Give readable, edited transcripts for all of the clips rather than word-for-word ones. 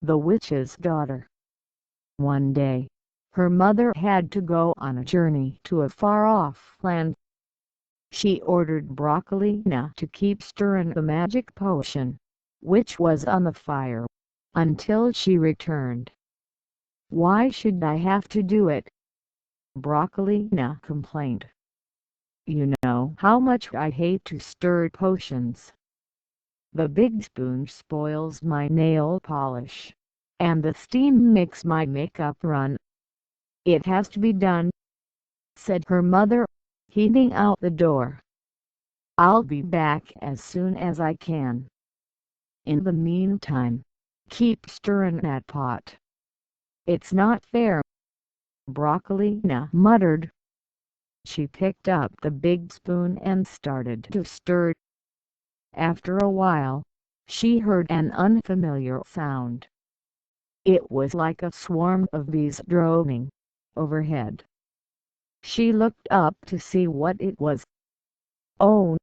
the witch's daughter. One day, her mother had to go on a journey to a far-off land. She ordered Broccolina to keep stirring the magic potion, which was on the fire, until she returned. "Why should I have to do it?" Broccolina complained. "You know how much I hate to stir potions. The big spoon spoils my nail polish, and the steam makes my makeup run. It has to be done," said her mother, heading out the door. "I'll be back as soon as I can. In the meantime, keep stirring that pot." "It's not fair," Broccolina muttered. She picked up the big spoon and started to stir. After a while, she heard an unfamiliar sound. It was like a swarm of bees droning overhead. She looked up to see what it was. "Oh!"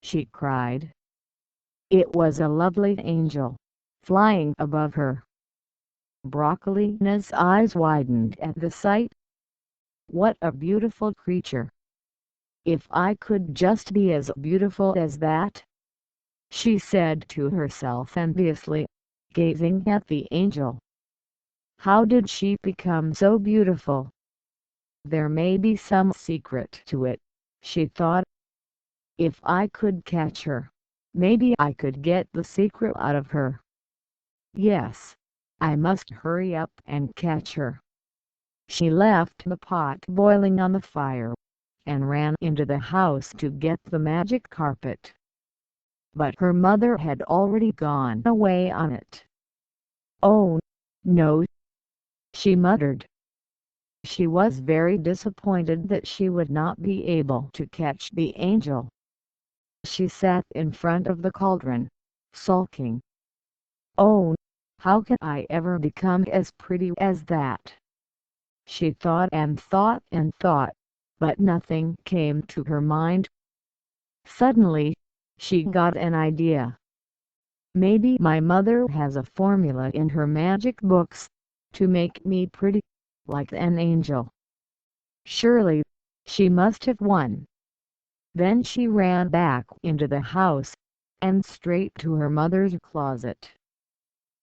she cried. It was a lovely angel, flying above her. Broccolina's eyes widened at the sight. "What a beautiful creature! If I could just be as beautiful as that," she said to herself enviously, gazing at the angel. How did she become so beautiful? There may be some secret to it, she thought. If I could catch her, maybe I could get the secret out of her. Yes, I must hurry up and catch her. She left the pot boiling on the fire, and ran into the house to get the magic carpet. But her mother had already gone away on it. "Oh, no," she muttered. She was very disappointed that she would not be able to catch the angel. She sat in front of the cauldron, sulking. "Oh, how can I ever become as pretty as that?" She thought and thought and thought, but nothing came to her mind. Suddenly, she got an idea. "Maybe my mother has a formula in her magic books to make me pretty, like an angel. Surely, she must have one." Then she ran back into the house, and straight to her mother's closet.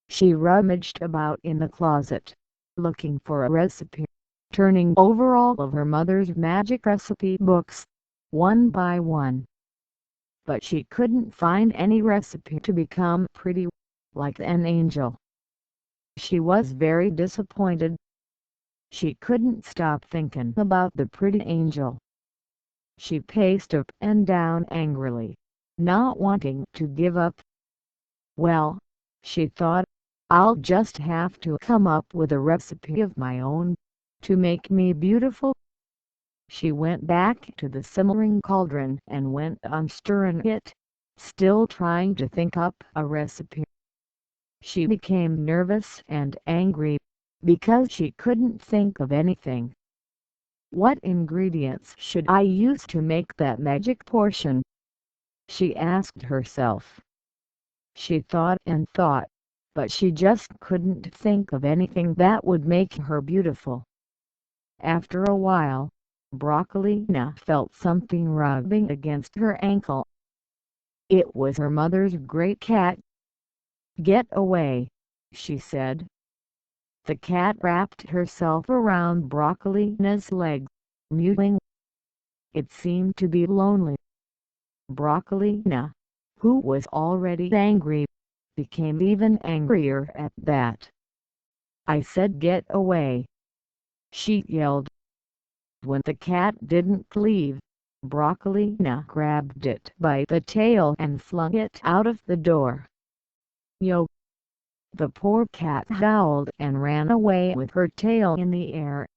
She rummaged about in the closet, looking for a recipe, turning over all of her mother's magic recipe books, one by one. But she couldn't find any recipe to become pretty, like an angel. She was very disappointed. She couldn't stop thinking about the pretty angel. She paced up and down angrily, not wanting to give up. "Well," she thought, "I'll just have to come up with a recipe of my own, to make me beautiful." She went back to the simmering cauldron and went on stirring it, still trying to think up a recipe. She became nervous and angry, because she couldn't think of anything. "What ingredients should I use to make that magic potion?" she asked herself. She thought and thought, but she just couldn't think of anything that would make her beautiful. After a while, Broccolina felt something rubbing against her ankle. It was her mother's great cat. "Get away," she said. The cat wrapped herself around Broccolina's leg, mewing. It seemed to be lonely. Broccolina, who was already angry, became even angrier at that. "I said get away," she yelled. When the cat didn't leave, Broccolina grabbed it by the tail and flung it out of the door. "Yo!" The poor cat howled and ran away with her tail in the air.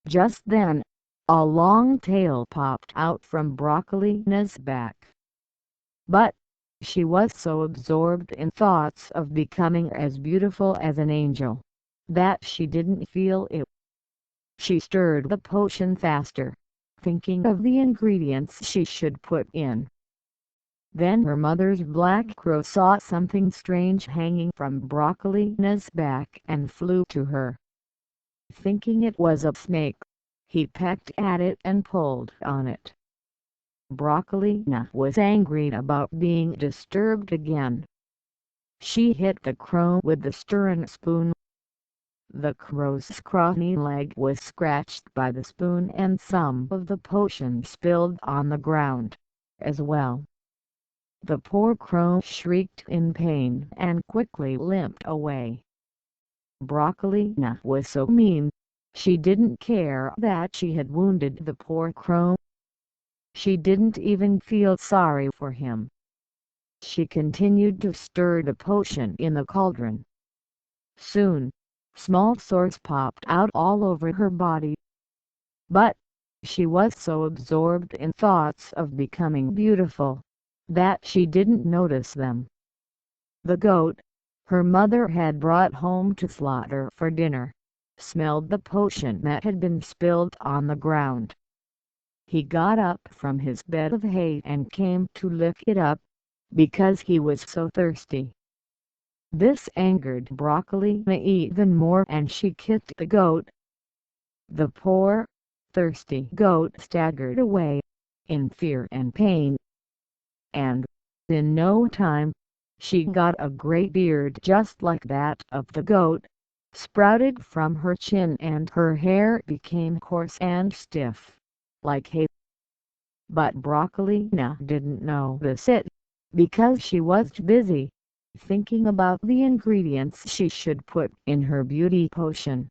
Just then, a long tail popped out from Broccolina's back. But she was so absorbed in thoughts of becoming as beautiful as an angel, that she didn't feel it. She stirred the potion faster, thinking of the ingredients she should put in. Then her mother's black crow saw something strange hanging from Broccolina's back and flew to her. Thinking it was a snake, he pecked at it and pulled on it. Broccolina was angry about being disturbed again. She hit the crow with the stirring spoon. The crow's scrawny leg was scratched by the spoon and some of the potion spilled on the ground, as well. The poor crow shrieked in pain and quickly limped away. Broccolina was so mean, she didn't care that she had wounded the poor crow. She didn't even feel sorry for him. She continued to stir the potion in the cauldron. Soon, small sores popped out all over her body. But she was so absorbed in thoughts of becoming beautiful that she didn't notice them. The goat, her mother had brought home to slaughter for dinner, smelled the potion that had been spilled on the ground. He got up from his bed of hay and came to lick it up, because he was so thirsty. This angered Broccolina even more and she kicked the goat. The poor, thirsty goat staggered away, in fear and pain. And, in no time, she got a great beard just like that of the goat, sprouted from her chin and her hair became coarse and stiff, like hay. But Broccolina didn't notice it, because she was busy thinking about the ingredients she should put in her beauty potion.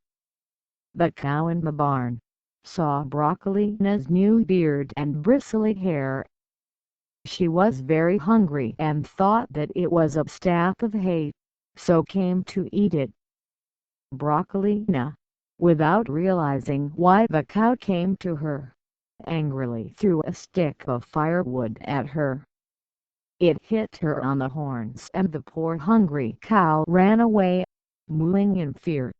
The cow in the barn saw Broccolina's new beard and bristly hair. She was very hungry and thought that it was a staff of hay, so came to eat it. Broccolina, without realizing why the cow came to her, angrily threw a stick of firewood at her. It hit her on the horns and the poor hungry cow ran away, mooing in fear.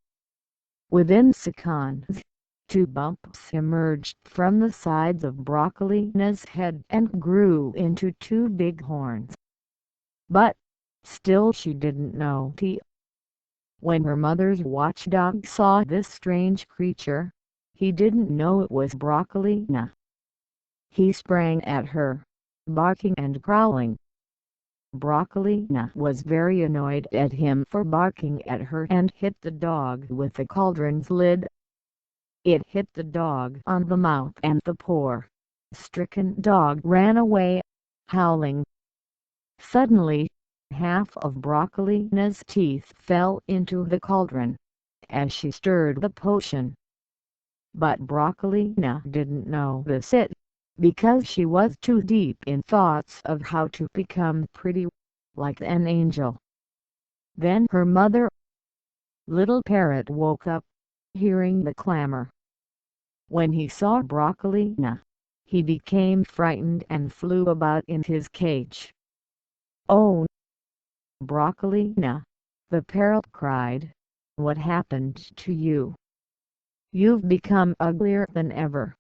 Within seconds, two bumps emerged from the sides of Broccolina's head and grew into two big horns. But, still she didn't notice. When her mother's watchdog saw this strange creature, he didn't know it was Broccolina. He sprang at her, barking and growling. Broccolina was very annoyed at him for barking at her and hit the dog with the cauldron's lid. It hit the dog on the mouth and the poor, stricken dog ran away, howling. Suddenly, half of Broccolina's teeth fell into the cauldron, as she stirred the potion. But Broccolina didn't notice it, because she was too deep in thoughts of how to become pretty, like an angel. Then her mother, Little Parrot, woke up, hearing the clamor. When he saw Broccolina, he became frightened and flew about in his cage. "Oh, Broccolina," the parrot cried, "what happened to you? You've become uglier than ever."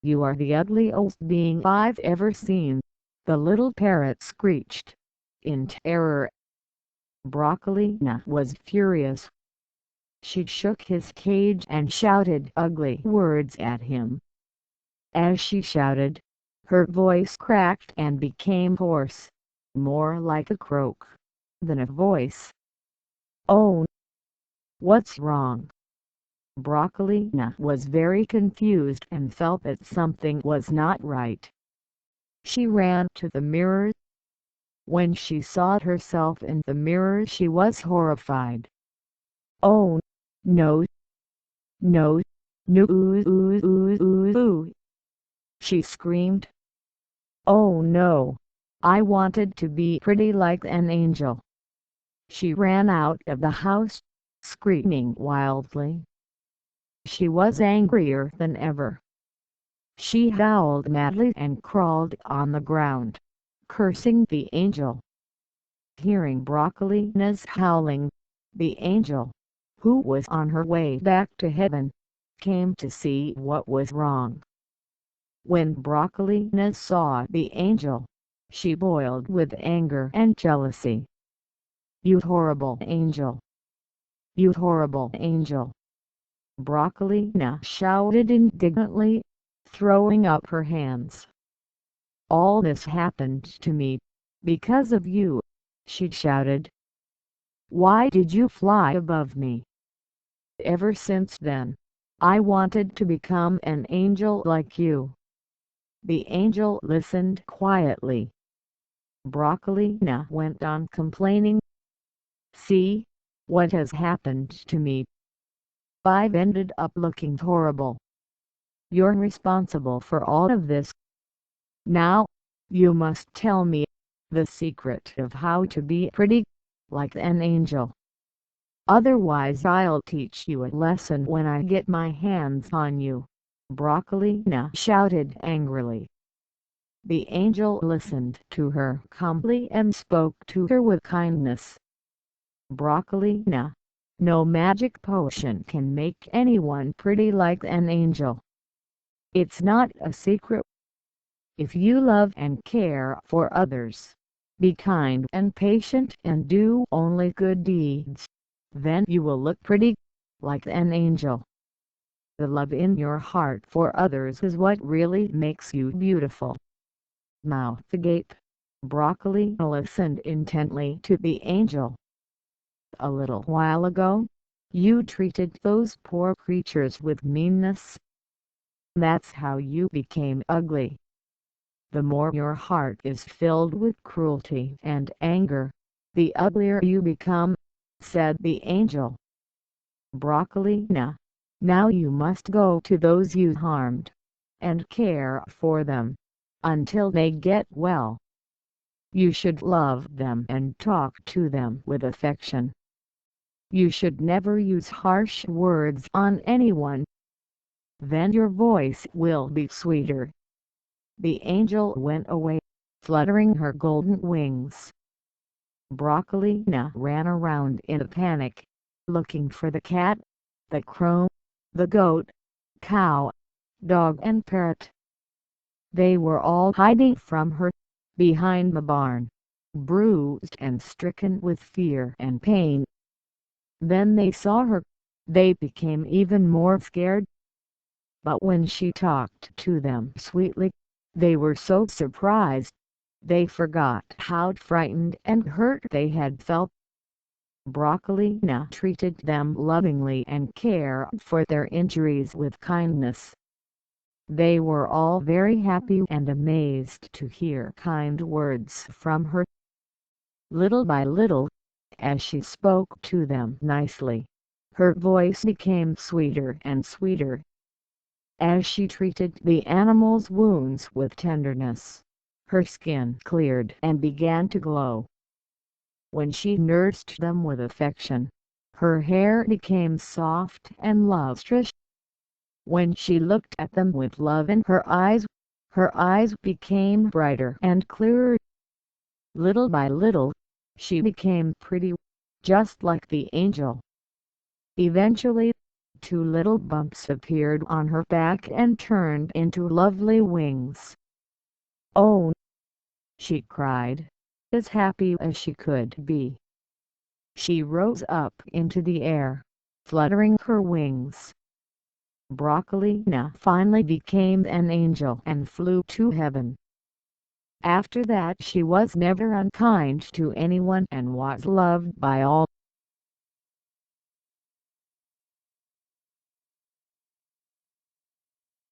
"You are the ugliest being I've ever seen," the little parrot screeched, in terror. Broccolina was furious. She shook his cage and shouted ugly words at him. As she shouted, her voice cracked and became hoarse, more like a croak than a voice. "Oh, what's wrong?" Broccolina was very confused and felt that something was not right. She ran to the mirror. When she saw herself in the mirror she was horrified. "Oh, no, no, no," she screamed. "Oh no, I wanted to be pretty like an angel." She ran out of the house, screaming wildly. She was angrier than ever. She howled madly and crawled on the ground, cursing the angel. Hearing Broccolina's howling, the angel, who was on her way back to heaven, came to see what was wrong. When Broccolina saw the angel, She boiled with anger and jealousy. "You horrible angel! You horrible angel!" Broccolina shouted indignantly, throwing up her hands. "All this happened to me because of you," she shouted. "Why did you fly above me? Ever since then, I wanted to become an angel like you." The angel listened quietly. Broccolina went on complaining. "See what has happened to me. I've ended up looking horrible. You're responsible for all of this. Now, you must tell me the secret of how to be pretty, like an angel. Otherwise I'll teach you a lesson when I get my hands on you," Broccolina shouted angrily. The angel listened to her calmly and spoke to her with kindness. "Broccolina, no magic potion can make anyone pretty like an angel. It's not a secret. If you love and care for others, be kind and patient and do only good deeds, then you will look pretty, like an angel. The love in your heart for others is what really makes you beautiful." Mouth agape, Broccoli listened intently to the angel. "A little while ago, you treated those poor creatures with meanness. That's how you became ugly. The more your heart is filled with cruelty and anger, the uglier you become," said the angel. "Broccolina, now you must go to those you harmed, and care for them, until they get well. You should love them and talk to them with affection. You should never use harsh words on anyone. Then your voice will be sweeter." The angel went away, fluttering her golden wings. Broccolina ran around in a panic, looking for the cat, the crow, the goat, cow, dog and parrot. They were all hiding from her, behind the barn, bruised and stricken with fear and pain. Then they saw her. They became even more scared. But when she talked to them sweetly, they were so surprised, they forgot how frightened and hurt they had felt. Broccolina treated them lovingly and cared for their injuries with kindness. They were all very happy and amazed to hear kind words from her. Little by little, as she spoke to them nicely, her voice became sweeter and sweeter. As she treated the animals' wounds with tenderness, her skin cleared and began to glow. When she nursed them with affection, her hair became soft and lustrous. When she looked at them with love in her eyes became brighter and clearer. Little by little, she became pretty, just like the angel. Eventually, two little bumps appeared on her back and turned into lovely wings. "Oh!" she cried, as happy as she could be. She rose up into the air, fluttering her wings. Broccolina finally became an angel and flew to heaven. After that she was never unkind to anyone and was loved by all.